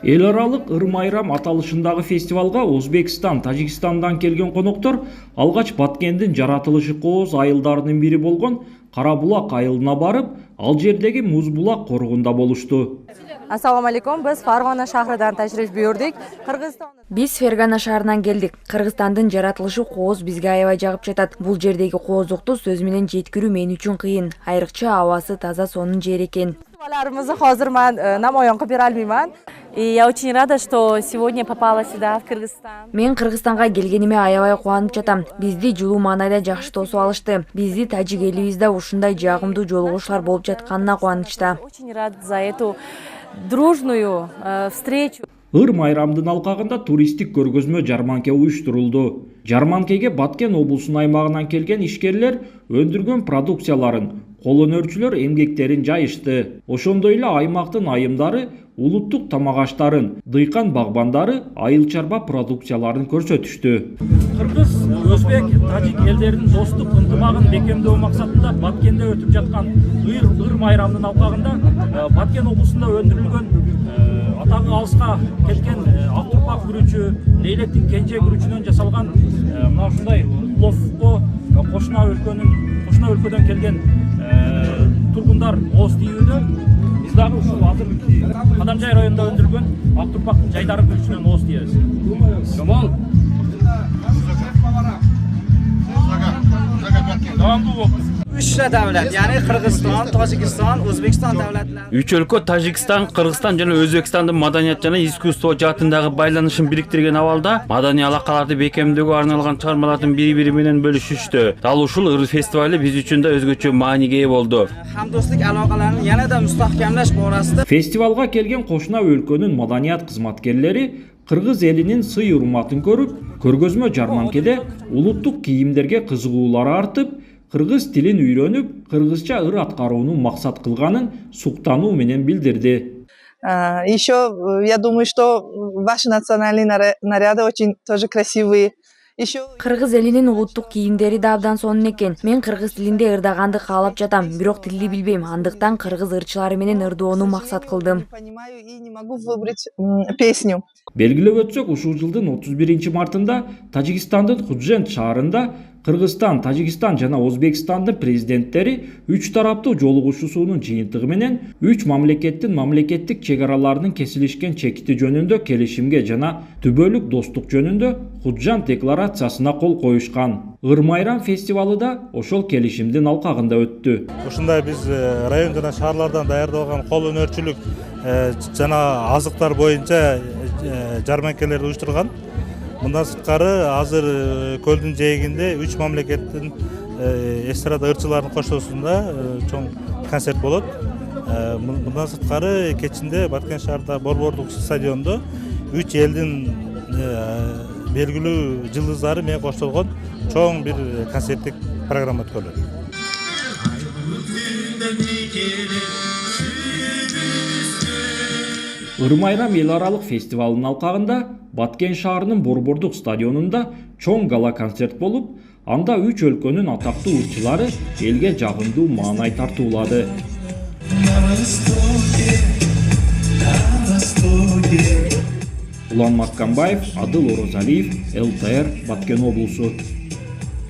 Эл аралык ыр майрам аталышындагы фестивалга Өзбекстан, Тажикстандан келген коноктор алгач Баткендин жаратылышы кооз айылдарынын бири болгон Кара булак айылына барып, ал жердеги муз булак коргунда болушту. Assalomu alaykum. Biz Farg'ona shahridan tashrif buyurdik. Биз Фергана шаарынан келдик. Кыргызстандын жаратылышы кооз бизге аябай жагып жатат. Бул жердеги кооздукту сөз менен жеткирүү мен үчүн кыйын. Айрыкча абасы таза сонун жер экен. Festivallarimizni hozir men namoyon qilib bera olmayman. Я очень рада, что сегодня попала сюда в Кыргызстан. Мен Кыргызстанга келгениме аябай кубанып жатам. Бизди жылуу маанайда жакшы тосуп алышты. Бизди тажик элибизде ушундай жагымдуу жолугушуулар болуп жатканына кубанычта. Очень рад за эту дружную встречу. Ыр майрамдын алкагында туристтик көргөзмө жарманке уюштурулду. Жарманкеге Баткен облусунун аймагынан келген ишкерлер өндүргөн продукцияларын, кол өнөрчүлөр эмгектерин жайышты. Ошондой эле аймактын айымдары улуттук тамак аштарын, дыйкан багбандары айыл чарба продукцияларын көрсөтүштү. Кыргыз, өзбек, тажик элдеринин достук ынтымагын бекемдөө максатында Баткенде өтүп жаткан ыр майрамдын алкагында Баткен облусунда өндүрүлгөн атағы алыска кеткен ак турпак күрүчү, лейлектин кенже күрүчүнөн жасалган мына ушундай уловко кошуна өлкөдөн келген тургундар ооз тийүүдө. Биз дагы ушул азыр Кадамжай районунда өндүрүлгөн ак турпактын жайдары күрүчүнөн ооз тийебиз. Жамал. Давамдуу болуп. 3 davlat, ya'ni Qirg'iziston, Tojikiston, O'zbekiston davlatlari. 3 өлкө Тажикстан, Кыргызстан жана Өзбекстандын маданият жана искусство жаатындагы байланышын бириктирген абалда маданий алакаларды бекемдөөгө арналган чыгармалардын бири-бири менен бөлүшүштү. Дал ушул ыр фестивали биз үчүн да өзгөчө мааниге ээ болду. Hamdo'stlik aloqalarini yanada mustahkamlash borasida Фестивалга келген кошуна өлкөнүн маданият кызматкерлери Кыргыз элинин сый урматын көрүп, көргөзмө жарманкеде улуттук кийимдерге кызыгуулары артып, кыргыз тилин үйрөнүп, кыргызча ыр аткарууну максат кылганын суктануу менен билдирди. Еще я думаю, что ваши национальные наряды очень тоже красивые. Кыргыз элинин улуттук кийимдери да абдан сонун экен. Мен кыргыз тилинде ырдаганды каалап жатам, бирок тилди билбейм. Андыктан кыргыз ырчылары менен ырдоону максат кылдым. Понимаю и не могу выбрать песню. Белгилеп өтсөк, ушул жылдын 31-мартында Тажикстандын Худжент шаарында Кыргызстан, Тажикстан жана Өзбекстандын президенттери 3 тараптуу жолугушуусунун жыйынтыгы менен 3 мамлекеттин мамлекеттик чек араларынын кесилишкен чекити жөнүндө келишимге жана түбөлүк достук жөнүндө Худжент декларациясына кол коюшкан. Ыр майрам фестивалы да ошол келишимдин алкагында өттү. Ушундай биз район жана шаарлардан даярдалган кол өнөрчүлүк жана азыктар боюнча жарманкелер уюштурган. Мындан сырткары азыр көлдүн жээгинде 3 мамлекеттин эстрада ырчыларынын коштоосунда чоң концерт болот. Мындан сырткары кечинде Баткен шаарында Борбордук стадиондо 3 элдин белгилүү жылдыздары менен коштолгон чоң бир концерттик программа өткөрүлөт. Ыр майрам эл аралык фестивалынын алкагында Баткен шаарынын Борбордук стадионунда чоң гала концерт болуп, анда 3 өлкөнүн атактуу ырчылары элге жагымдуу маанай тартуулады. Улан Маккамбаев, Адыл Орозалиев, ЛТР, Баткен облусу.